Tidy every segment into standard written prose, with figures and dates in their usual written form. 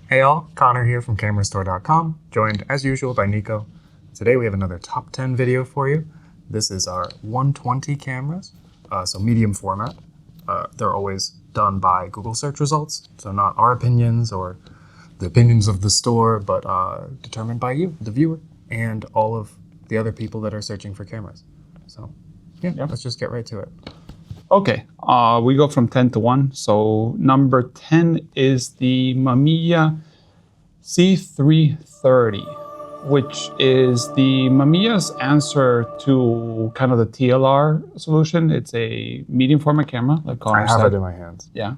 Hey all, Connor here from Kamerastore.com, joined as usual by Nico. Today we have another top 10 video for you. This is our 120 cameras, so medium format. They're always done by Google search results, so not our opinions or the opinions of the store, but determined by you, the viewer, and all of the other people that are searching for cameras. So yeah, let's just get right to it. Okay, we go from 10 to 1. So number 10 is the Mamiya C330, which is the Mamiya's answer to kind of the TLR solution. It's a medium format camera, like Connor said. I have it in my hands. Yeah,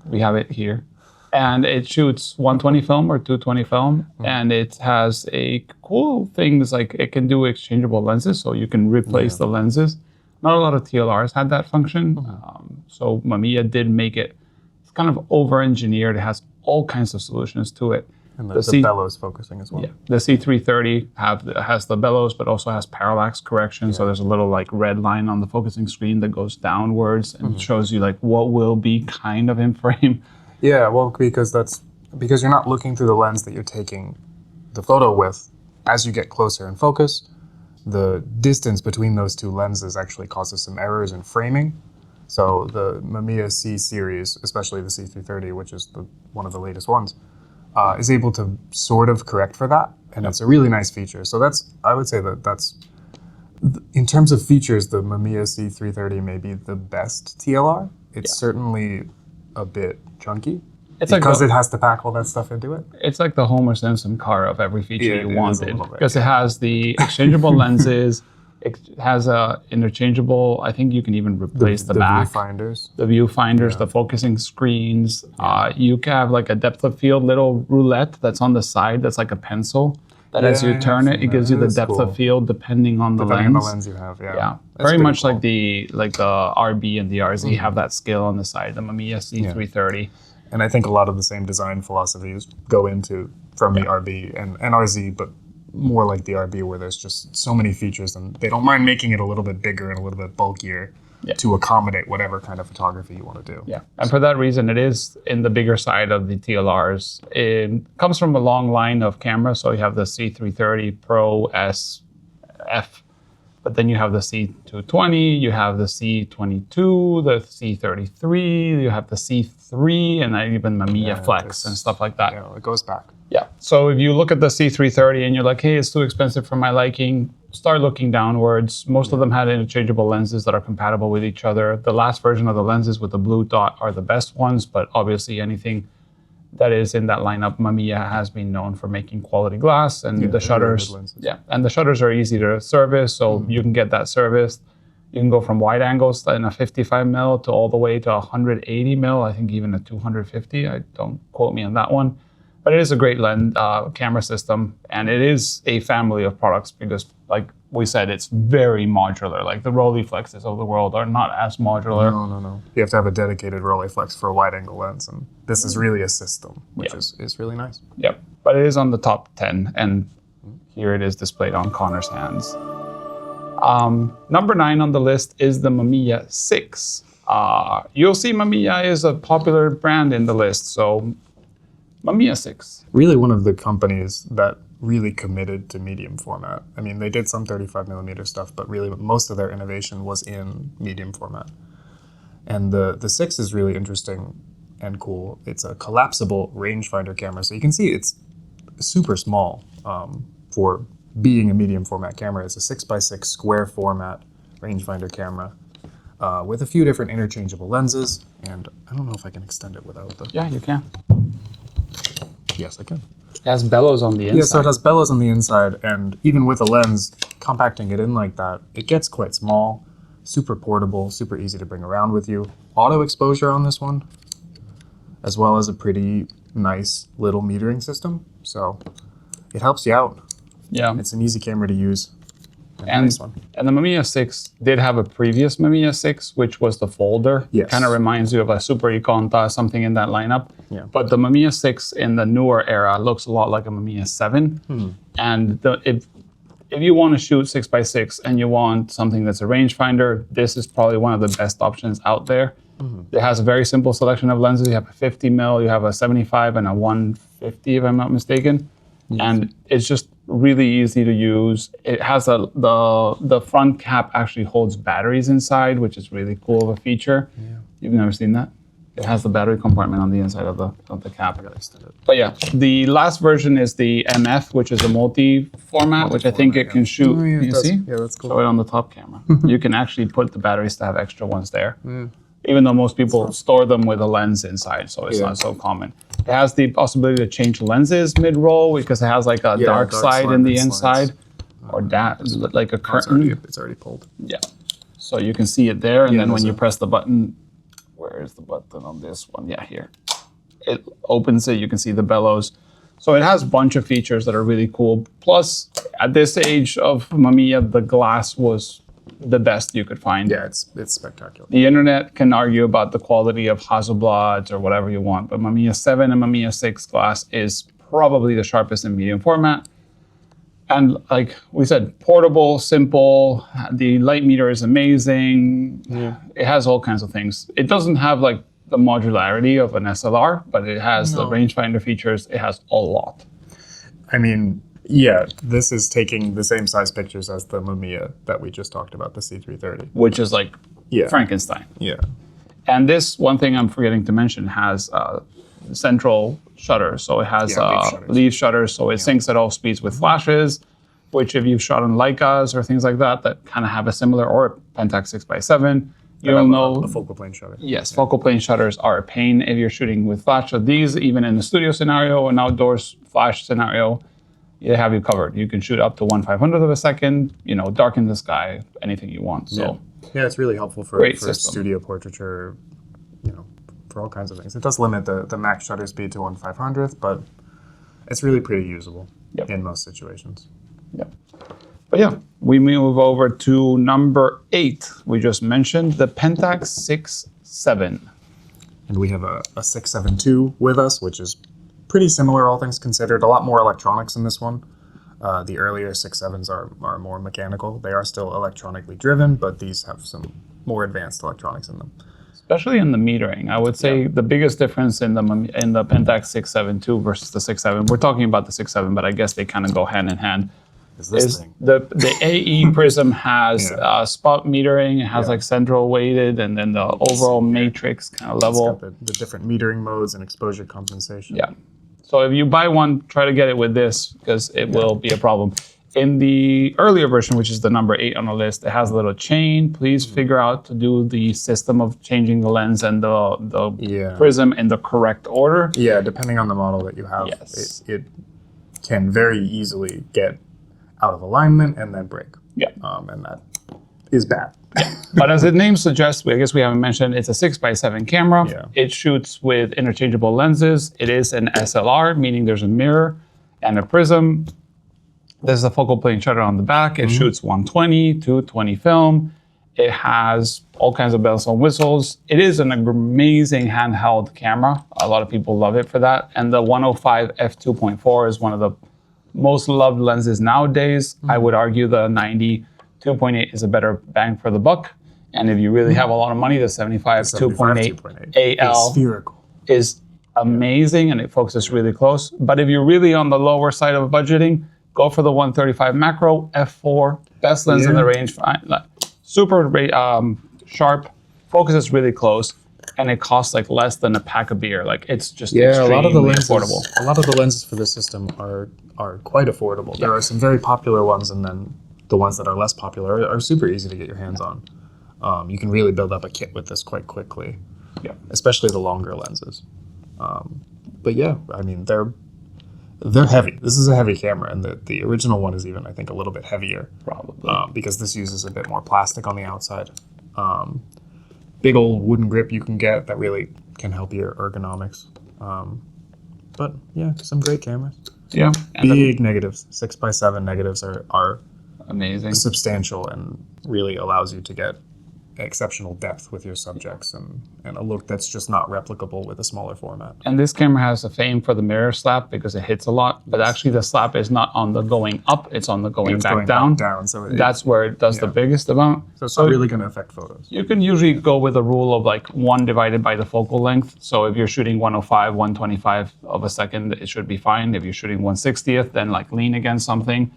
we have it here. And it shoots 120 film or 220 film. And it has a cool things like it can do exchangeable lenses, so you can replace the lenses. Not a lot of TLRs had that function, so Mamiya did make it. It's kind of over-engineered. It has all kinds of solutions to it. And the bellows focusing as well. Yeah, the C330 has the bellows, but also has parallax correction. So there's a little like red line on the focusing screen that goes downwards and shows you like what will be kind of in frame. Yeah, well, because you're not looking through the lens that you're taking the photo with. As you get closer in focus, the distance between those two lenses actually causes some errors in framing. So the Mamiya C series, especially the C330, which is one of the latest ones, is able to sort of correct for that, and it's a really nice feature. So I would say that's, in terms of features, the Mamiya C330 may be the best TLR. It's certainly a bit chunky. It's because it has to pack all that stuff into it. It's like the Homer Simpson car of every feature you wanted. Because it has the exchangeable lenses, it has a interchangeable, I think you can even replace the back. Viewfinders. The viewfinders, the focusing screens. You can have like a depth of field little roulette that's on the side that's like a pencil. That as you turn it, it gives you the depth of field depending on the lens. Depending on the lens you have, Yeah, very much cool. like the RB and the RZ have that scale on the side, the Mamiya C330. And I think a lot of the same design philosophies go into from the RB and RZ, but more like the RB, where there's just so many features, and they don't mind making it a little bit bigger and a little bit bulkier to accommodate whatever kind of photography you want to do. Yeah, and for that reason, it is in the bigger side of the TLRs. It comes from a long line of cameras, so you have the C330 Pro, S, F, but then you have the C220, you have the C22, the C33, you have the C3, and then even Mamiya Flex and stuff like that. Yeah, it goes back. Yeah, so if you look at the C330 and you're like, hey, it's too expensive for my liking, start looking downwards. Most of them had interchangeable lenses that are compatible with each other. The last version of the lenses with the blue dot are the best ones, but obviously anything that is in that lineup, Mamiya has been known for making quality glass, and the shutters. And the shutters are easy to service, so you can get that serviced. You can go from wide angles in a 55 mil to all the way to 180 mil. I think even a 250. Don't quote me on that one, but it is a great lens camera system, and it is a family of products because, like we said, it's very modular. Like the Rolleiflexes of the world are not as modular. No. You have to have a dedicated Rolleiflex for a wide-angle lens, and this is really a system, which is really nice. Yep, but it is on the top 10, and here it is displayed on Connor's hands. Number 9 on the list is the Mamiya 6. You'll see Mamiya is a popular brand in the list, so Mamiya 6. Really one of the companies that really committed to medium format. I mean, they did some 35 millimeter stuff, but really most of their innovation was in medium format. And the 6 is really interesting and cool. It's a collapsible rangefinder camera. So you can see it's super small for being a medium format camera. It's a 6x6 square format rangefinder camera with a few different interchangeable lenses. And I don't know if I can extend it without the... Yeah, you can. Yes, I can. It has bellows on the inside. Yeah, so it has bellows on the inside, and even with a lens, compacting it in like that, it gets quite small, super portable, super easy to bring around with you. Auto exposure on this one, as well as a pretty nice little metering system, so it helps you out. Yeah. It's an easy camera to use. And nice one. And the Mamiya 6 did have a previous Mamiya 6, which was the folder. Yes. Kind of reminds you of a Super Ikonta, something in that lineup. Yeah. But the Mamiya 6 in the newer era looks a lot like a Mamiya 7. And if you want to shoot 6x6 and you want something that's a rangefinder, this is probably one of the best options out there. It has a very simple selection of lenses. You have a 50 mil, you have a 75 and a 150 $50 if I'm not mistaken. And it's just really easy to use. It has the front cap actually holds batteries inside, which is really cool of a feature. Yeah. You've never seen that? It has the battery compartment on the inside of the cap. But yeah, the last version is the MF, which is a multi-format, which I think it can shoot. Oh, yeah, you see? Yeah, that's cool. Show it on the top camera. You can actually put the batteries to have extra ones there. Even though most people store them with a lens inside, so it's not so common. It has the possibility to change lenses mid-roll because it has like a dark slide in the inside, or that like a curtain. It's already pulled. Yeah. So you can see it there, and then when there's you press the button, where is the button on this one? Yeah, here. It opens it. You can see the bellows. So it has a bunch of features that are really cool. Plus, at this age of Mamiya, the glass was the best you could find. Yeah, it's spectacular. The internet can argue about the quality of Hasselblads or whatever you want, but Mamiya 7 and Mamiya 6 glass is probably the sharpest in medium format. And like we said, portable, simple, the light meter is amazing. Yeah. It has all kinds of things. It doesn't have like the modularity of an SLR, but it has the rangefinder features. It has a lot. I mean, yeah, this is taking the same size pictures as the Mamiya that we just talked about, the C330. Which is like Frankenstein. Yeah. And this, one thing I'm forgetting to mention, has central shutters. So it has leaf shutters, so it syncs at all speeds with flashes, which if you've shot on Leicas or things like that kind of have a similar, or Pentax 6x7, you'll know. The focal plane shutter. Yes, focal plane shutters are a pain if you're shooting with flash. So these, even in the studio scenario, an outdoors flash scenario, they have you covered. You can shoot up to 1/500th of a second, darken the sky, anything you want. So yeah, it's really helpful for studio portraiture, for all kinds of things. It does limit the max shutter speed to 1/500th, but it's really pretty usable in most situations. Yep. But yeah, we move over to number 8. We just mentioned the Pentax 6.7. And we have a 6.7 II with us, which is pretty similar, all things considered. A lot more electronics in this one. The earlier 6.7s are more mechanical. They are still electronically driven, but these have some more advanced electronics in them. Especially in the metering. I would say the biggest difference in the Pentax 6.7 II versus the 6.7, we're talking about the 6.7, but I guess they kind of go hand in hand, is the AE prism has spot metering. It has like central weighted, and then the overall matrix kind of level. It's got the different metering modes and exposure compensation. Yeah. So if you buy one, try to get it with this, because it will be a problem. In the earlier version, which is the number 8 on the list, it has a little chain. Please figure out to do the system of changing the lens and the prism in the correct order. Yeah, depending on the model that you have, it can very easily get out of alignment and then break. Yeah. And that is bad. But as the name suggests, I guess we haven't mentioned, it's a 6x7 camera. Yeah. It shoots with interchangeable lenses. It is an SLR, meaning there's a mirror and a prism. There's a focal plane shutter on the back. It shoots 120, 220 film. It has all kinds of bells and whistles. It is an amazing handheld camera. A lot of people love it for that. And the 105 f2.4 is one of the most loved lenses nowadays. I would argue the 90 2.8 is a better bang for the buck. And if you really have a lot of money, the 75 2.8 AL is amazing, and it focuses really close. But if you're really on the lower side of budgeting, go for the 135 macro f4, best lens in the range. Super sharp, focuses really close, and it costs like less than a pack of beer. Like, it's just extremely affordable. A lot of the lenses for this system are quite affordable. There are some very popular ones, and then the ones that are less popular are super easy to get your hands on. You can really build up a kit with this quite quickly, especially the longer lenses. But yeah, I mean, they're heavy. This is a heavy camera, and the original one is even, I think, a little bit heavier. Probably. Because this uses a bit more plastic on the outside. Big old wooden grip you can get that really can help your ergonomics. But yeah, some great cameras. Yeah. Big negatives. 6x7 negatives are amazing, substantial, and really allows you to get exceptional depth with your subjects and a look that's just not replicable with a smaller format. And this camera has a fame for the mirror slap because it hits a lot, but actually the slap is not on the going up, it's on the going back down. So that's where it does the biggest amount. So it's not really going to affect photos. You can usually go with a rule of like 1 divided by the focal length. So if you're shooting 105, 125 of a second, it should be fine. If you're shooting 1/60th, then like lean against something.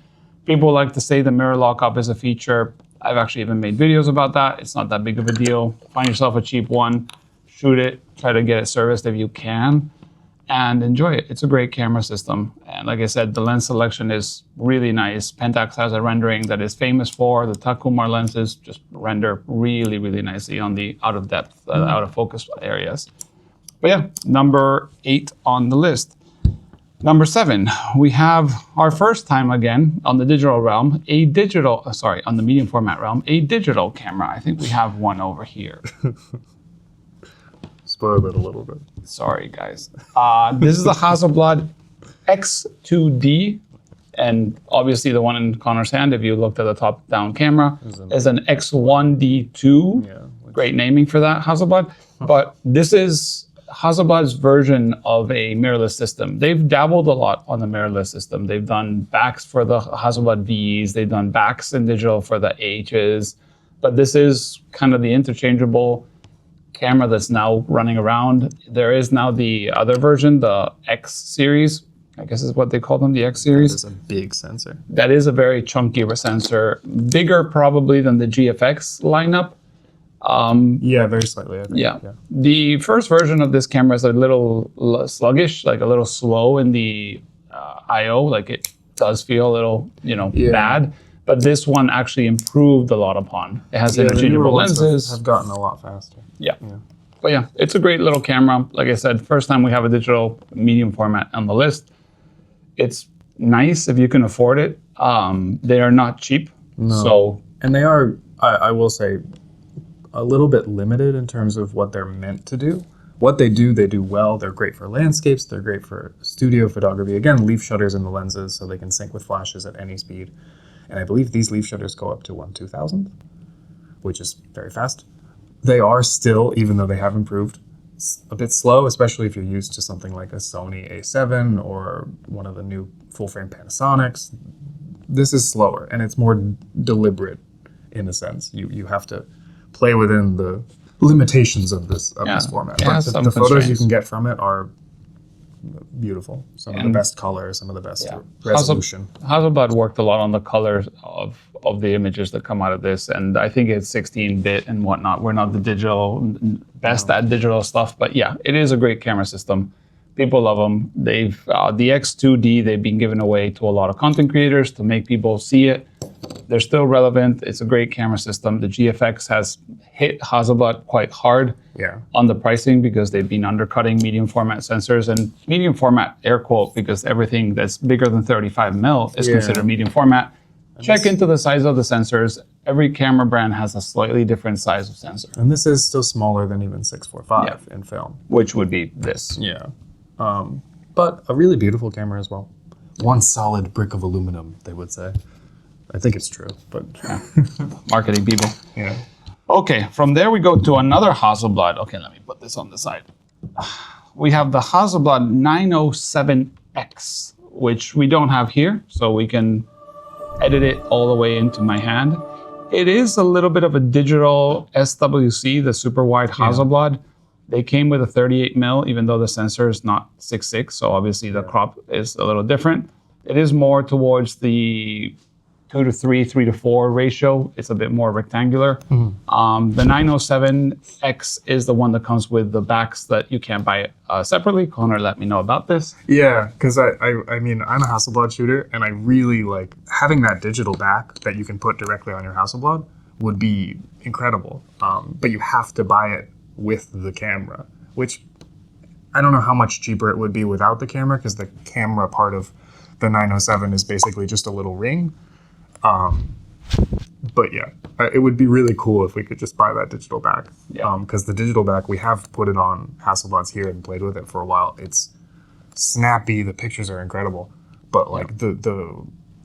People like to say the mirror lockup is a feature. I've actually even made videos about that. It's not that big of a deal. Find yourself a cheap one, shoot it, try to get it serviced if you can, and enjoy it. It's a great camera system. And like I said, the lens selection is really nice. Pentax has a rendering that is famous for. The Takumar lenses just render really, really nicely on the out of depth, out of focus areas. But yeah, number 8 on the list. Number 7, we have our first time again on the digital realm, on the medium format realm, a digital camera. I think we have one over here. Spoil it a little bit. Sorry, guys. This is the Hasselblad X2D, and obviously the one in Connor's hand, if you looked at the top-down camera, is an X1D2. Yeah, Great naming for that, Hasselblad. But this is Hasselblad's version of a mirrorless system. They've dabbled a lot on the mirrorless system. They've done backs for the Hasselblad Vs. They've done backs in digital for the Hs. But this is kind of the interchangeable camera that's now running around. There is now the other version, the X series, I guess is what they call them, the X series. It's a big sensor. That is a very chunky sensor, bigger probably than the GFX lineup. Yeah, very slightly, I think. Yeah. The first version of this camera is a little sluggish, like a little slow in the I/O. Like it does feel a little, bad. But this one actually improved a lot upon. It has interchangeable lenses. Have gotten a lot faster. Yeah. But yeah, it's a great little camera. Like I said, first time we have a digital medium format on the list. It's nice if you can afford it. They are not cheap. No. And they are, I will say, a little bit limited in terms of what they're meant to do. What they do well. They're great for landscapes. They're great for studio photography. Again, leaf shutters in the lenses so they can sync with flashes at any speed. And I believe these leaf shutters go up to 1/2000th, which is very fast. They are still, even though they have improved, a bit slow, especially if you're used to something like a Sony A7 or one of the new full-frame Panasonics. This is slower, and it's more deliberate in a sense. You have to play within the limitations of this format. But the photos you can get from it are beautiful. Some of the best color, some of the best resolution. Hasselblad worked a lot on the colors of the images that come out of this, and I think it's 16-bit and whatnot. We're not the best at digital stuff, but yeah, it is a great camera system. People love them. They've the X2D they've been given away to a lot of content creators to make people see it. They're still relevant. It's a great camera system. The GFX has hit Hasselblad quite hard on the pricing because they've been undercutting medium format sensors, and medium format, air quote, because everything that's bigger than 35 mil is considered medium format. Check into the size of the sensors. Every camera brand has a slightly different size of sensor. And this is still smaller than even 645 in film. Which would be this. Yeah. But a really beautiful camera as well. One solid brick of aluminum, they would say. I think it's true, but... Marketing people. Yeah. Okay, from there we go to another Hasselblad. Okay, let me put this on the side. We have the Hasselblad 907X, which we don't have here, so we can edit it all the way into my hand. It is a little bit of a digital SWC, the super wide Hasselblad. They came with a 38 mil, even though the sensor is not 6.6, so obviously the crop is a little different. It is more towards the 2:3, 3:4 ratio. It's a bit more rectangular. The 907X is the one that comes with the backs that you can't buy separately. Connor let me know about this. Yeah, because I mean, I'm a Hasselblad shooter, and I really like having that digital back that you can put directly on your Hasselblad would be incredible. But you have to buy it with the camera, which I don't know how much cheaper it would be without the camera, because the camera part of the 907 is basically just a little ring. But yeah, it would be really cool if we could just buy that digital back. Because the digital back, we have put it on Hasselblads here and played with it for a while. It's snappy, the pictures are incredible, but like the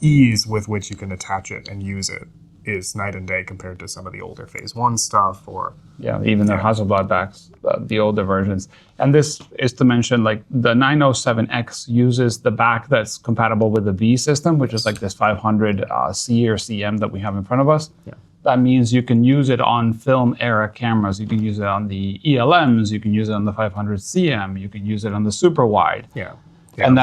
ease with which you can attach it and use it is night and day compared to some of the older Phase 1 stuff or... Yeah, even their Hasselblad backs, the older versions. And this is to mention, like, the 907X uses the back that's compatible with the V system, which is like this 500 C or CM that we have in front of us. Yeah. That means you can use it on film era cameras. You can use it on the ELMs. You can use it on the 500 CM. You can use it on the super wide. Yeah. And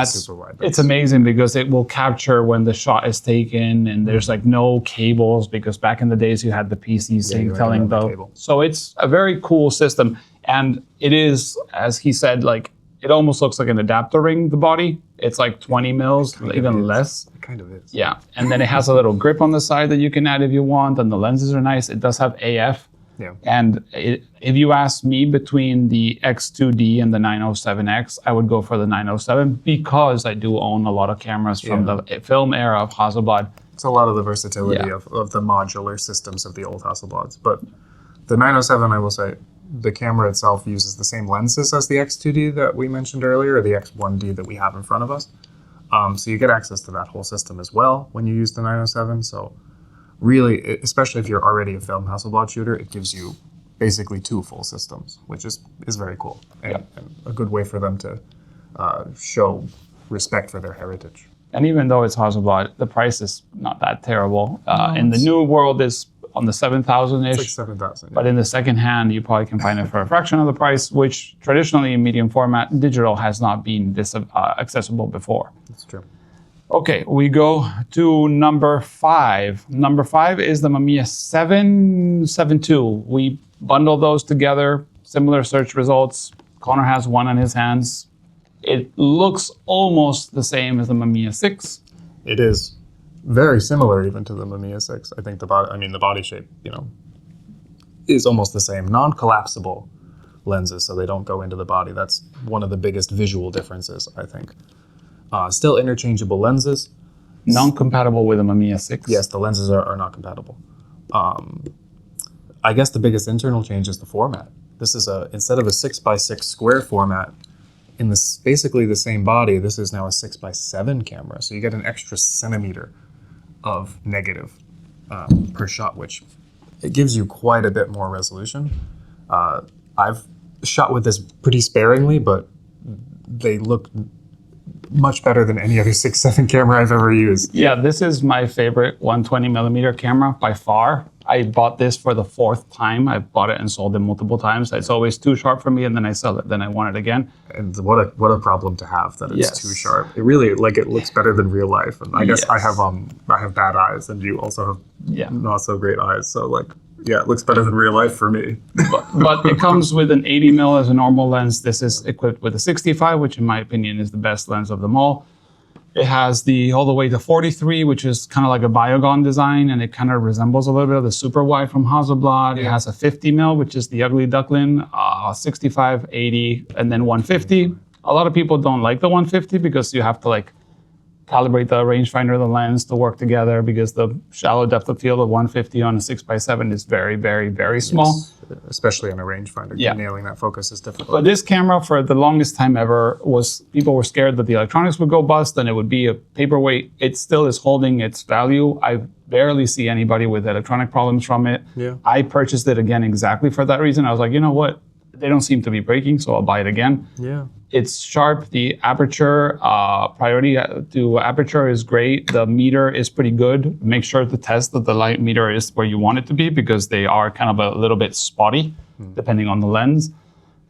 it's amazing because it will capture when the shot is taken, and there's like no cables, because back in the days you had the PC sync telling the cable. So it's a very cool system, and it is, as he said, like it almost looks like an adapter ring. The body, it's like 20 mils, even less. It kind of is. Yeah, and then it has a little grip on the side that you can add if you want, and the lenses are nice. It does have AF. Yeah. And if you ask me between the X2D and the 907X, I would go for the 907 because I do own a lot of cameras from the film era of Hasselblad. It's a lot of the versatility of the modular systems of the old Hasselblads. But the 907, I will say, the camera itself uses the same lenses as the X2D that we mentioned earlier, or the X1D that we have in front of us. So you get access to that whole system as well when you use the 907. So really, especially if you're already a film Hasselblad shooter, it gives you basically 2 full systems, which is very cool and a good way for them to show respect for their heritage. And even though it's Hasselblad, the price is not that terrible. In the new world, it's on the 7,000-ish. It's like 7,000. But in the second hand, you probably can find it for a fraction of the price, which traditionally in medium format, digital has not been this accessible before. That's true. Okay, we go to number 5. Number 5 is the Mamiya 772. We bundle those together, similar search results. Connor has one on his hands. It looks almost the same as the Mamiya 6. It is very similar even to the Mamiya 6. I think the body shape, is almost the same. Non-collapsible lenses, so they don't go into the body. That's one of the biggest visual differences, I think. Still interchangeable lenses. Non-compatible with the Mamiya 6? Yes, the lenses are not compatible. I guess the biggest internal change is the format. This is instead of a 6x6 square format, in this basically the same body, this is now a 6x7 camera. So you get an extra centimeter of negative per shot, which it gives you quite a bit more resolution. I've shot with this pretty sparingly, but they look much better than any other 6.7 camera I've ever used. Yeah, this is my favorite 120mm camera by far. I bought this for the 4th time. I've bought it and sold it multiple times. It's always too sharp for me, and then I sell it. Then I want it again. And what a problem to have that it's too sharp. It really it looks better than real life. And I guess I have bad eyes, and you also have not so great eyes. So it looks better than real life for me. but it comes with an 80mm as a normal lens. This is equipped with a 65, which in my opinion is the best lens of them all. It has all the way to 43, which is kind of like a Biogon design, and it kind of resembles a little bit of the super wide from Hasselblad. It has a 50mm, which is the ugly duckling, 65, 80, and then 150. A lot of people don't like the 150 because you have to calibrate the rangefinder, the lens to work together, because the shallow depth of field of 150 on a 6x7 is very, very, very small. Yes, especially on a rangefinder. Yeah. Nailing that focus is difficult. But this camera, for the longest time ever, people were scared that the electronics would go bust and it would be a paperweight. It still is holding its value. I barely see anybody with electronic problems from it. Yeah. I purchased it again exactly for that reason. I was like, you know what? They don't seem to be breaking, so I'll buy it again. Yeah. It's sharp. The aperture, priority to aperture is great. The meter is pretty good. Make sure to test that the light meter is where you want it to be, because they are kind of a little bit spotty depending on the lens.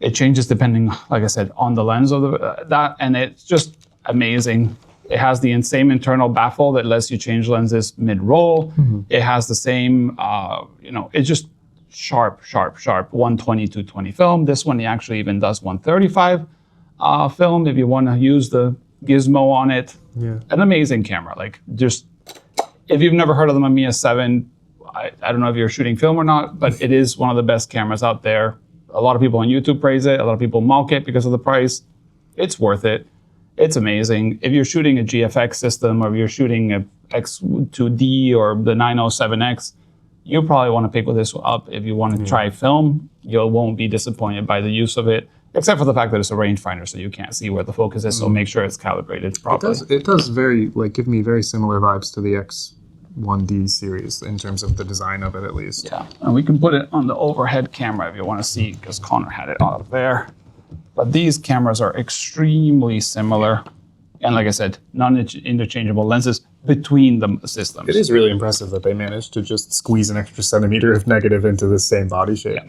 It changes depending, like I said, on the lens of that, and it's just amazing. It has the same internal baffle that lets you change lenses mid-roll. It has the same, it's just sharp, 120, 220 film. This one actually even does 135 film if you want to use the gizmo on it. Yeah. An amazing camera. If you've never heard of the Mamiya 7, I don't know if you're shooting film or not, but it is one of the best cameras out there. A lot of people on YouTube praise it. A lot of people mock it because of the price. It's worth it. It's amazing. If you're shooting a GFX system, or if you're shooting a X2D or the 907X, you probably want to pick this up if you want to try film. You won't be disappointed by the use of it, except for the fact that it's a rangefinder, so you can't see where the focus is. So make sure it's calibrated properly. It does give me very similar vibes to the 1D series in terms of the design of it, at least. Yeah, and we can put it on the overhead camera if you want to see, because Connor had it up there. But these cameras are extremely similar. And like I said, non-interchangeable lenses between the systems. It is really impressive that they managed to just squeeze an extra centimeter of negative into the same body shape. Yeah.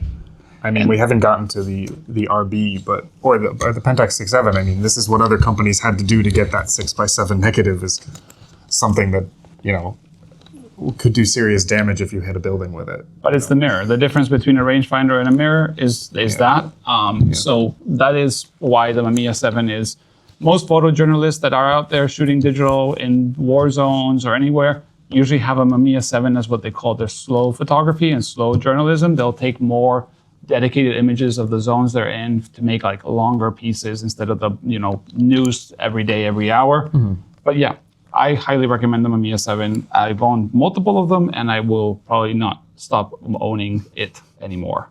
I mean, we haven't gotten to the RB, or the Pentax 6.7. I mean, this is what other companies had to do to get that 6x7 negative, is something that, you know, could do serious damage if you hit a building with it. But it's the mirror. The difference between a rangefinder and a mirror is that. So that is why the Mamiya 7 is. Most photojournalists that are out there shooting digital in war zones or anywhere usually have a Mamiya 7 as what they call their slow photography and slow journalism. They'll take more dedicated images of the zones they're in to make like longer pieces instead of the, you know, news every day, every hour. But yeah, I highly recommend the Mamiya 7. I've owned multiple of them, and I will probably not stop owning it anymore.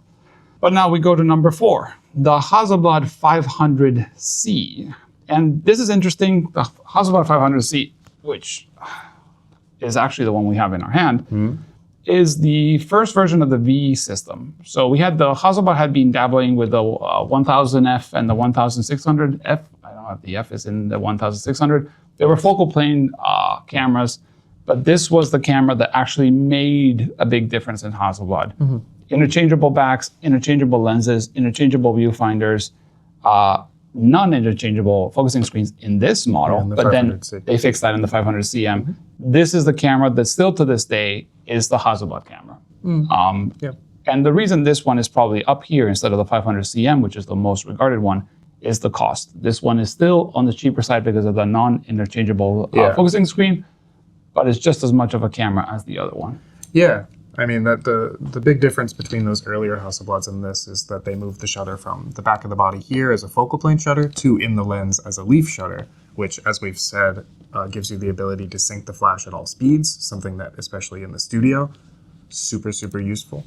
But now we go to number 4, the Hasselblad 500C. And this is interesting. The Hasselblad 500C, which is actually the one we have in our hand, is the first version of the V system. So we had the Hasselblad had been dabbling with the 1000F and the 1600F. I don't know if the F is in the 1600. They were focal plane cameras, but this was the camera that actually made a big difference in Hasselblad. Interchangeable backs, interchangeable lenses, interchangeable viewfinders, non-interchangeable focusing screens in this model, but then they fixed that in the 500CM. This is the camera that still to this day is the Hasselblad camera. And the reason this one is probably up here instead of the 500CM, which is the most regarded one, is the cost. This one is still on the cheaper side because of the non-interchangeable focusing screen, but it's just as much of a camera as the other one. Yeah. I mean, that the big difference between those earlier Hasselblads and this is that they moved the shutter from the back of the body here as a focal plane shutter to in the lens as a leaf shutter, which, as we've said, gives you the ability to sync the flash at all speeds, something that, especially in the studio, super, super useful.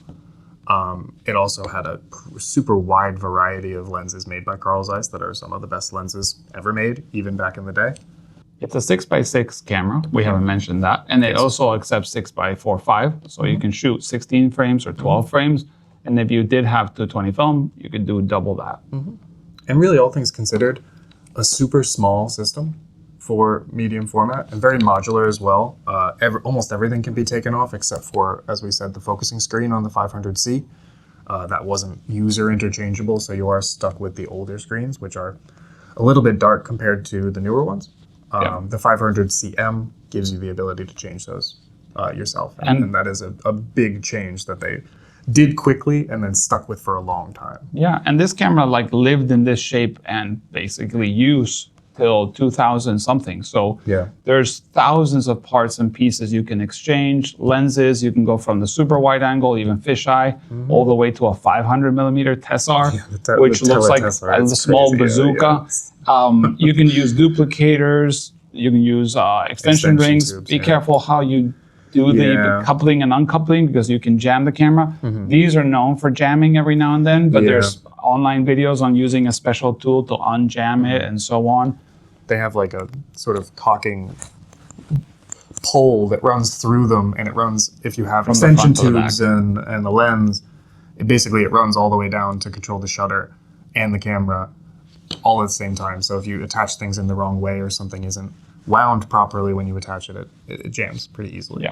It also had a super wide variety of lenses made by Carl Zeiss that are some of the best lenses ever made, even back in the day. It's a 6x6 camera. We haven't mentioned that. And it also accepts 6x4.5. So you can shoot 16 frames or 12 frames. And if you did have 220 film, you could do double that. And really, all things considered, a super small system for medium format and very modular as well. Almost everything can be taken off except for, as we said, the focusing screen on the 500C. That wasn't user interchangeable, so you are stuck with the older screens, which are a little bit dark compared to the newer ones. The 500CM gives you the ability to change those yourself. And that is a big change that they did quickly and then stuck with for a long time. Yeah, and this camera like lived in this shape and basically use till 2000 something. So there's thousands of parts and pieces you can exchange, lenses, you can go from the super wide angle, even fisheye, all the way to a 500 millimeter Tessar, which looks like a small bazooka. You can use duplicators, you can use extension rings. Tubes, Be careful how you do the coupling and uncoupling because you can jam the camera. These are known for jamming every now and then, but there's online videos on using a special tool to unjam it and so on. They have like a sort of talking pole that runs through them, and it runs, if you have From extension the front to the tubes and the lens, it runs all the way down to control the shutter and the camera all at the same time. So if you attach things in the wrong way or something isn't wound properly when you attach it, it jams pretty easily.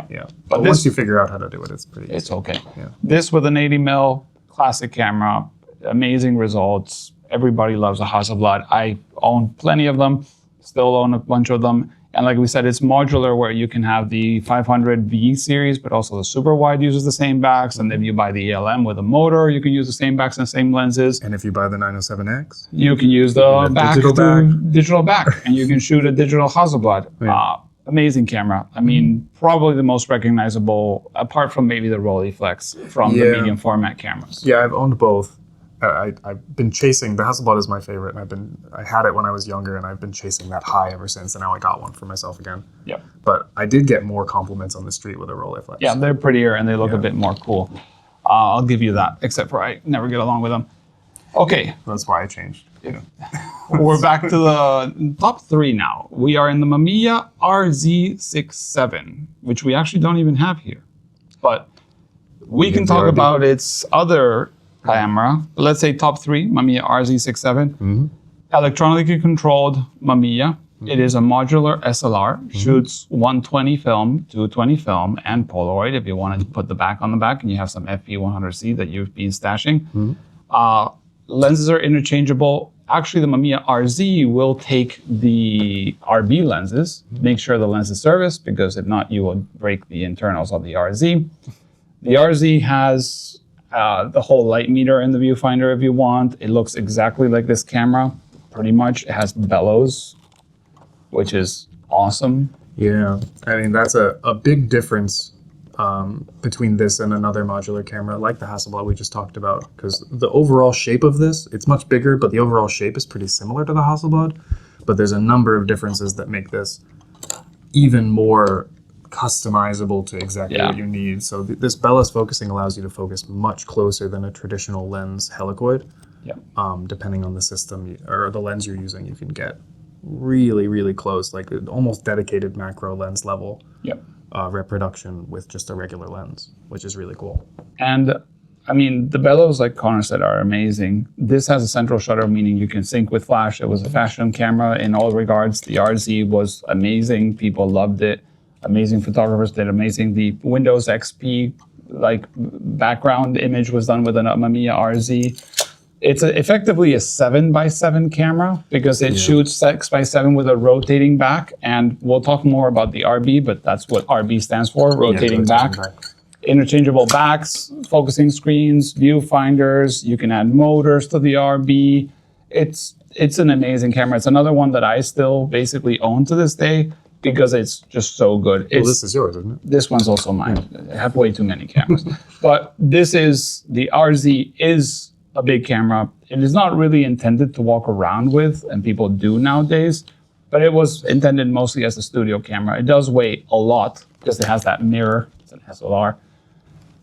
But once you figure out how to do it, it's pretty easy. It's okay. This with an 80mm classic camera, amazing results. Everybody loves a Hasselblad. I own plenty of them, still own a bunch of them. And like we said, it's modular where you can have the 500V series, but also the super wide uses the same backs. And if you buy the ELM with a motor, you can use the same backs and the same lenses. And if you buy the 907X, you can use the digital back, and you can shoot a digital Hasselblad. Amazing camera. I mean, probably the most recognizable, apart from maybe the Rolleiflex from the medium format cameras. Yeah, I've owned both. I've been chasing, the Hasselblad is my favorite, and I had it when I was younger, and I've been chasing that high ever since, and now I got one for myself again. But I did get more compliments on the street with a Rolleiflex. Yeah, they're prettier and they look a bit more cool. I'll give you that, except for I never get along with them. Okay. That's why I changed. We're back to the top 3 now. We are in the Mamiya RZ67, which we actually don't even have here. But we can talk about its other camera. Let's say top 3, Mamiya RZ67. Electronically controlled Mamiya. It is a modular SLR, shoots 120 film, 220 film, and Polaroid if you wanted to put the back on the back and you have some FP100C that you've been stashing. Lenses are interchangeable. Actually, the Mamiya RZ will take the RB lenses, make sure the lens is serviced, because if not, you will break the internals of the RZ. The RZ has the whole light meter in the viewfinder if you want. It looks exactly like this camera, pretty much. It has bellows, which is awesome. Yeah, I mean, that's a big difference between this and another modular camera like the Hasselblad we just talked about, because the overall shape of this, it's much bigger, but the overall shape is pretty similar to the Hasselblad, but there's a number of differences that make this even more customizable to exactly what you need. So this bellows focusing allows you to focus much closer than a traditional lens helicoid. Depending on the system or the lens you're using, you can get really, really close, like almost dedicated macro lens level reproduction with just a regular lens, which is really cool. And I mean, the bellows, like Connor said, are amazing. This has a central shutter, meaning you can sync with flash. It was a fashion camera in all regards. The RZ was amazing. People loved it. Amazing photographers did amazing. The Windows XP like background image was done with a Mamiya RZ. It's effectively a 7x7 camera because it shoots 6x7 with a rotating back. And we'll talk more about the RB, but that's what RB stands for, rotating back. Interchangeable backs, focusing screens, viewfinders. You can add motors to the RB. It's an amazing camera. It's another one that I still basically own to this day because it's just so good. Well, this is yours, isn't it? This one's also mine. I have way too many cameras. But this is, the RZ is a big camera. It is not really intended to walk around with, and people do nowadays, but it was intended mostly as a studio camera. It does weigh a lot because it has that mirror. It's an SLR.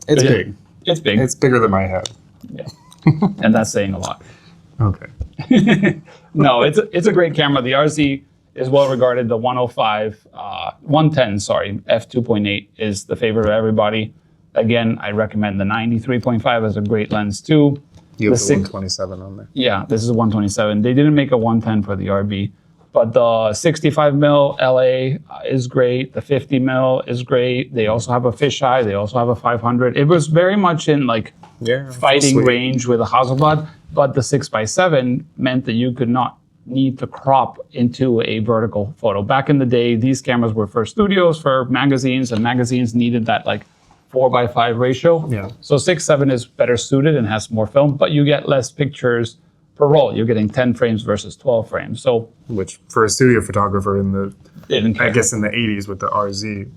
It's big. It's big. It's bigger than my head. Yeah. And that's saying a lot. Okay. No, it's a great camera. The RZ is well regarded. The 110, f2.8 is the favorite of everybody. Again, I recommend the 93.5 as a great lens too. You have the 127 on there. Yeah, this is a 127. They didn't make a 110 for the RB, but the 65 mil LA is great. The 50 mil is great. They also have a fisheye. They also have a 500. It was very much in like fighting range with a Hasselblad, but the 6x7 meant that you could not need to crop into a vertical photo. Back in the day, these cameras were for studios, for magazines, and magazines needed that like 4:5 ratio. Yeah. So 6.7 is better suited and has more film, but you get less pictures per roll. You're getting 10 frames versus 12 frames. So, which for a studio photographer in the, I guess in the 80s with the RZ,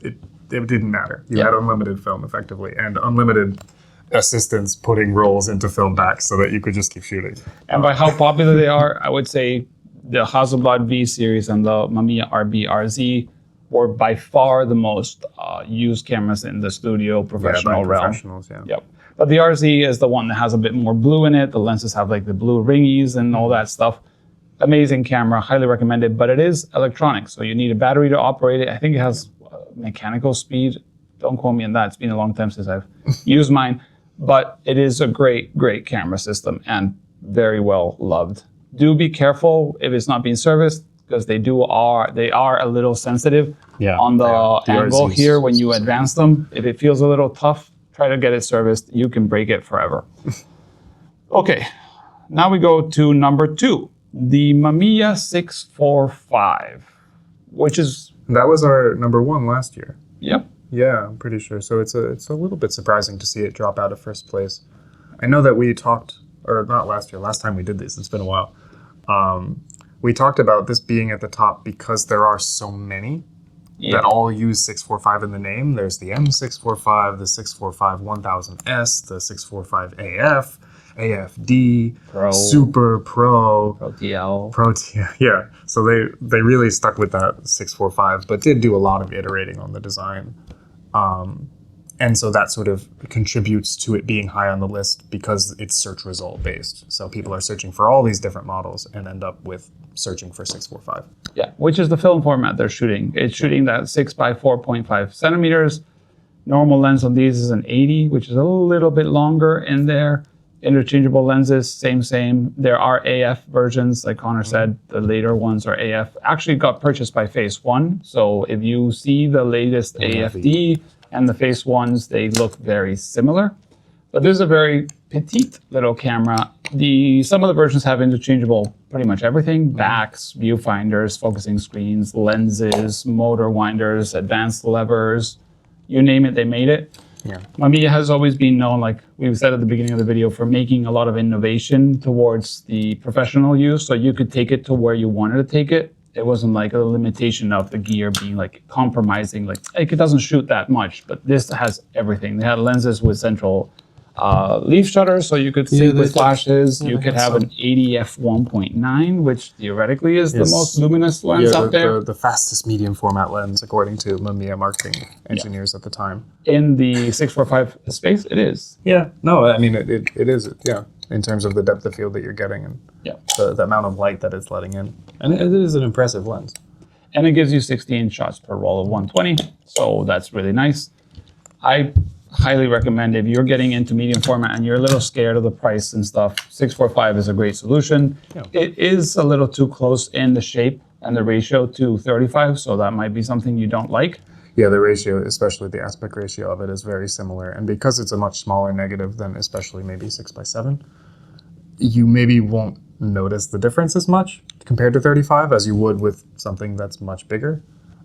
it didn't matter. You had unlimited film effectively and unlimited assistance putting rolls into film back so that you could just keep shooting. And by how popular they are, I would say the Hasselblad V series and the Mamiya RB RZ were by far the most used cameras in the studio professional realm. Professionals, Yep. But the RZ is the one that has a bit more blue in it. The lenses have like the blue ringies and all that stuff. Amazing camera, highly recommended, but it is electronic. So you need a battery to operate it. I think it has mechanical speed. Don't quote me on that. It's been a long time since I've used mine, but it is a great, great camera system and very well loved. Do be careful if it's not being serviced, because they are a little sensitive on the angle here when you advance them. If it feels a little tough, try to get it serviced. You can break it forever. Okay, now we go to number 2, the Mamiya 645, which is... That was our number 1 last year. Yep. Yeah, I'm pretty sure. So it's a little bit surprising to see it drop out of first place. I know that we talked, or not last year, last time we did this, it's been a while. We talked about this being at the top because there are so many that all use 645 in the name. There's the M645, the 645 1000S, the 645 AF, AFD, Pro, Super Pro, Pro TL. Pro TL, yeah. So they really stuck with that 645, but did do a lot of iterating on the design. And so that sort of contributes to it being high on the list because it's search result based. So people are searching for all these different models and end up with searching for 645. Yeah, which is the film format they're shooting. It's shooting that 6 by 4.5 centimeters. Normal lens on these is an 80, which is a little bit longer in there. Interchangeable lenses, same. There are AF versions, like Connor said. The later ones are AF. Actually got purchased by Phase One. So if you see the latest AFD and the Phase Ones, they look very similar. But this is a very petite little camera. Some of the versions have interchangeable pretty much everything. Backs, viewfinders, focusing screens, lenses, motor winders, advanced levers. You name it, they made it. Yeah. Mamiya has always been known, like we said at the beginning of the video, for making a lot of innovation towards the professional use. So you could take it to where you wanted to take it. It wasn't like a limitation of the gear being like compromising, like it doesn't shoot that much, but this has everything. They had lenses with central leaf shutters, so you could see with flashes. You could have an 80 f1.9, which theoretically is the most luminous lens out there. The fastest medium format lens, according to Mamiya marketing engineers at the time. In the 645 space, it is. Yeah, no, I mean, it is, yeah, in terms of the depth of field that you're getting and the amount of light that it's letting in. And it is an impressive lens. And it gives you 16 shots per roll of 120, so that's really nice. I highly recommend if you're getting into medium format and you're a little scared of the price and stuff, 645 is a great solution. Yeah. It is a little too close in the shape and the ratio to 35, so that might be something you don't like. Yeah, the ratio, especially the aspect ratio of it, is very similar. And because it's a much smaller negative than especially maybe 6x7, you maybe won't notice the difference as much compared to 35 as you would with something that's much bigger.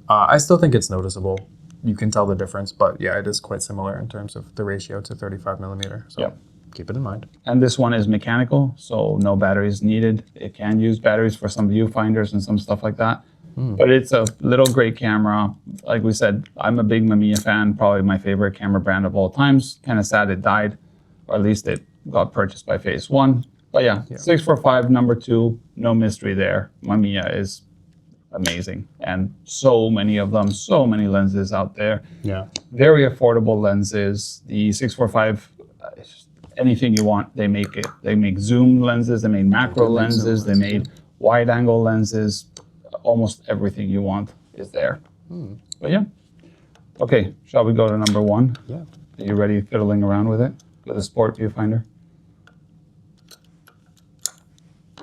I still think it's noticeable. You can tell the difference, but yeah, it is quite similar in terms of the ratio to 35 millimeter. So keep it in mind. And this one is mechanical, so no batteries needed. It can use batteries for some viewfinders and some stuff like that. But it's a little great camera. Like we said, I'm a big Mamiya fan, probably my favorite camera brand of all times. Kind of sad it died, or at least it got purchased by Phase One. But yeah, 645, number 2, no mystery there. Mamiya is amazing. And so many of them, so many lenses out there. Yeah. Very affordable lenses. The 645, anything you want, they make it. They make zoom lenses, they make macro lenses, they made wide angle lenses. Almost everything you want is there. But yeah. Okay, shall we go to number 1? Yeah. Are you ready fiddling around with it? With a sport viewfinder?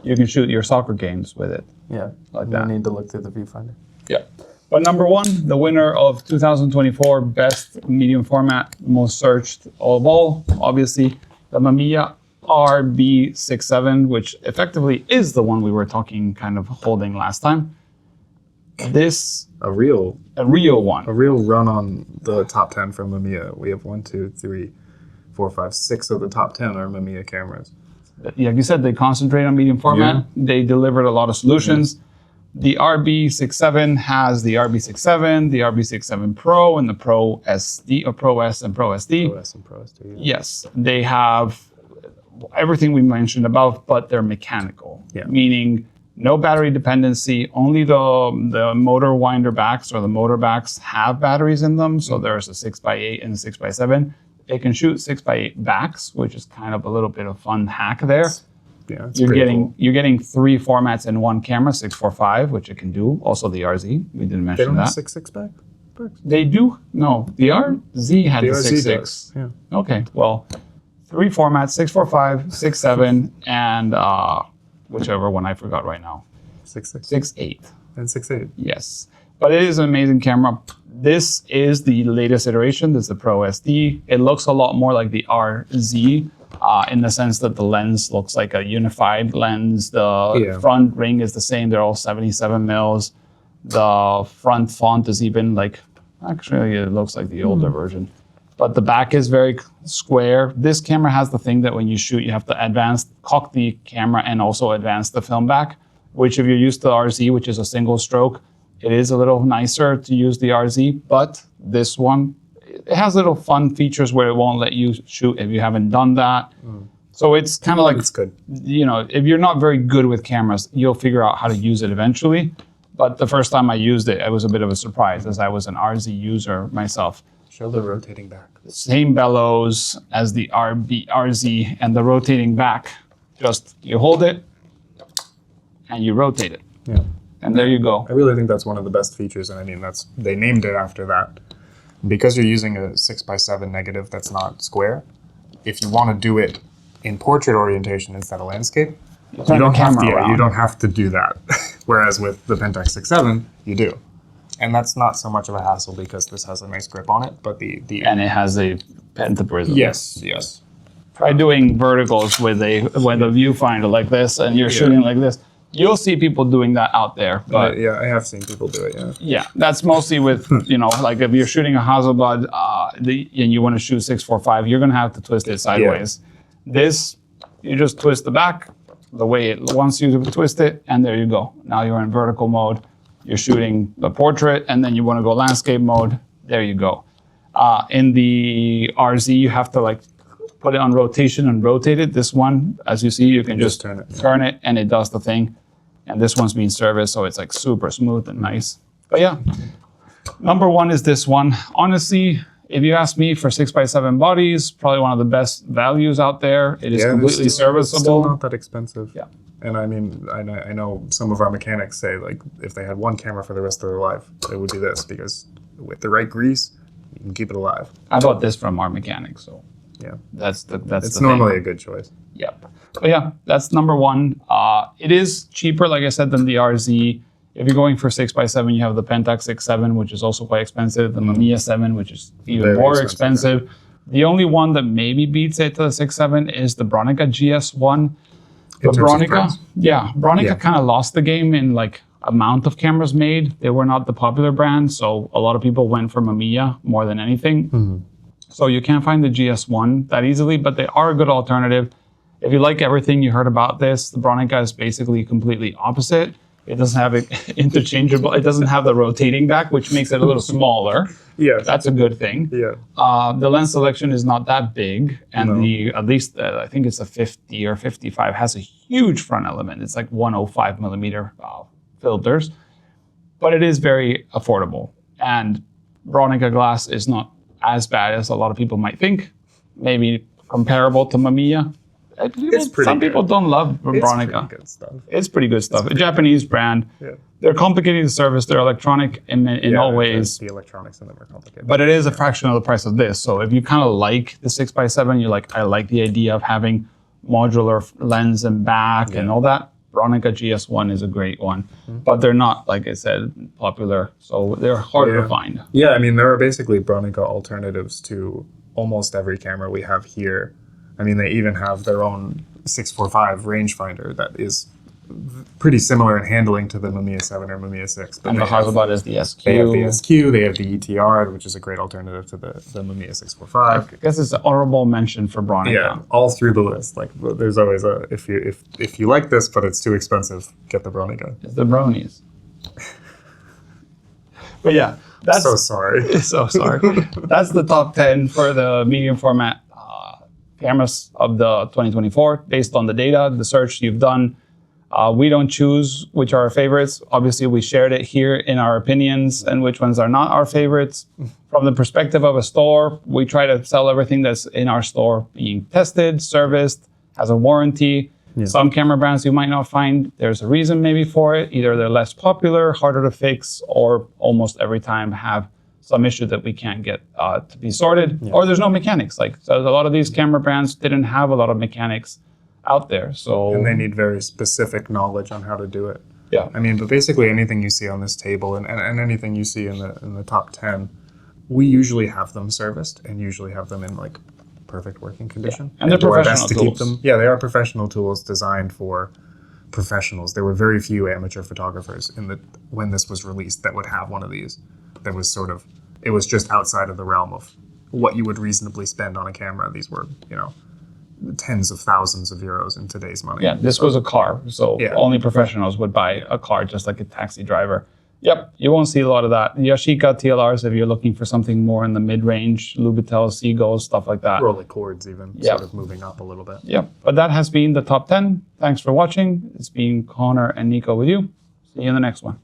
You can shoot your soccer games with it. Yeah, like no that. Need to look through the viewfinder. Yeah. But number 1, the winner of 2024 Best Medium Format, most searched of all, obviously, the Mamiya RB67, which effectively is the one we were talking, kind of holding last time. This A real one. A real run on the top 10 from Mamiya. We have 1, 2, 3, 4, 5, 6 of the top 10 are Mamiya cameras. Like you said, they concentrate on medium format. Yeah. They delivered a lot of solutions. The RB67 has the RB67, the RB67 Pro, and the Pro SD, or Pro S and Pro SD. Pro S and Pro SD. Yes, they have everything we mentioned above, but they're mechanical, meaning no battery dependency. Only the motor winder backs or the motor backs have batteries in them. So there's a 6x8 and a 6x7. It can shoot 6x8 backs, which is kind of a little bit of fun hack there. Yeah, you're getting 3 formats in one camera, 645, which it can do. Also the RZ, we didn't mention that. They don't have 6.6 back? They do? No, the RZ had the 6.6. Yeah. Okay, well, 3 formats, 645, 6.7, and whichever one I forgot right now. 6.6. 6.8. And 6.8. Yes. But it is an amazing camera. This is the latest iteration. This is the Pro SD. It looks a lot more like the RZ in the sense that the lens looks like a unified lens. The front ring is the same. They're all 77 mils. The front font is even like, actually it looks like the older version. But the back is very square. This camera has the thing that when you shoot, you have to cock the camera and also advance the film back, which if you're used to the RZ, which is a single stroke, it is a little nicer to use the RZ. But this one, it has little fun features where it won't let you shoot if you haven't done that. So it's kind of like, it's good. You know, if you're not very good with cameras, you'll figure out how to use it eventually. But the first time I used it, it was a bit of a surprise as I was an RZ user myself. Show the rotating back. Same bellows as the RZ and the rotating back. Just you hold it and you rotate it. Yeah. And there you go. I really think that's one of the best features, and I mean they named it after that. Because you're using a 6x7 negative that's not square, if you want to do it in portrait orientation instead of landscape, you don't have to do that. Whereas with the Pentax 6.7, you do. And that's not so much of a hassle because this has a nice grip on it, but the And it has a pentaprism. Yes. Try doing verticals with a viewfinder like this, and you're shooting like this. You'll see people doing that out there, but yeah, I have seen people do it. Yeah. Yeah, that's mostly with like if you're shooting a Hasselblad and you want to shoot 6.45, you're gonna have to twist it sideways. This, you just twist the back the way it wants you to twist it, and there you go. Now you're in vertical mode. You're shooting the portrait, and then you want to go landscape mode. There you go. In the RZ, you have to like put it on rotation and rotate it. This one, as you see, you can just turn it, and it does the thing. And this one's being serviced, so it's like super smooth and nice. But yeah, number one is this one. Honestly, if you ask me, for 6x7 bodies, probably one of the best values out there. It is completely serviceable. It's still not that expensive. Yeah. And I mean, I know some of our mechanics say, like, if they had one camera for the rest of their life, it would be this, because with the right grease, you can keep it alive. I bought this from our mechanic, so yeah, it's normally a good choice. Yep. But yeah, that's number one. It is cheaper, like I said, than the RZ. If you're going for 6x7, you have the Pentax 6.7, which is also quite expensive. The Mamiya 7, which is even Very more expensive. expensive. The only one that maybe beats it to the 6.7 is the Bronica GS1. But Bronica kind of lost the game in like amount of cameras made. They were not the popular brand, so a lot of people went for Mamiya more than anything. Mm-hmm. So you can't find the GS1 that easily, but they are a good alternative. If you like everything you heard about this, the Bronica is basically completely opposite. It doesn't have it interchangeable. It doesn't have the rotating back, which makes it a little smaller. Yeah, that's a good thing. Yeah. The lens selection is not that big, and at least I think it's a 50 or 55 has a huge front element. It's like 105 millimeter filters, but it is very affordable. And Bronica glass is not as bad as a lot of people might think. Maybe comparable to Mamiya. Some people don't love Bronica. It's pretty good stuff. A Japanese brand. Yeah. They're complicated to service. They're electronic in all ways. The electronics in them are complicated. But it is a fraction of the price of this. So if you kind of like the 6x7, you're like, I like the idea of having modular lens and back and all that, Bronica GS1 is a great one. Mm-hmm. But they're not, like I said, popular. So they're harder to find. Yeah, I mean, there are basically Bronica alternatives to almost every camera we have here. I mean, they even have their own 645 rangefinder that is pretty similar in handling to the Mamiya 7 or Mamiya 6. But and the Hasselblad is the SQ. They have the SQ, they have the ETR, which is a great alternative to the Mamiya 645. I guess it's an honorable mention for Bronica. Yeah, all through the list. Like, there's always a, if you like this, but it's too expensive, get the Bronica. It's the bronies. But yeah, that's... So sorry. So sorry. That's the top 10 for the medium format cameras of the 2024 based on the data, the search you've done. We don't choose which are our favorites. Obviously, we shared it here in our opinions and which ones are not our favorites. From the perspective of a store, we try to sell everything that's in our store being tested, serviced, has a warranty. Yeah. Some camera brands you might not find, there's a reason maybe for it. Either they're less popular, harder to fix, or almost every time have some issue that we can't get to be sorted, or there's no mechanics. Like, so a lot of these camera brands didn't have a lot of mechanics out there. So and they need very specific knowledge on how to do it. Yeah. I mean, but basically anything you see on this table and anything you see in the top 10, we usually have them serviced and usually have them in like perfect working condition. Yeah. And they're professional tools. Keep them. Yeah, they are professional tools designed for professionals. There were very few amateur photographers when this was released that would have one of these. That was sort of, it was just outside of the realm of what you would reasonably spend on a camera. These were, tens of thousands of euros in today's money. Yeah, this was a car, so only professionals would buy a car, just like a taxi driver. Yep, you won't see a lot of that. Yashica TLRs, if you're looking for something more in the mid-range, Lubitel, Seagulls, stuff like that. Rolling chords even, sort of moving up a little bit. Yep, but that has been the top 10. Thanks for watching. It's been Connor and Nico with you. See you in the next one.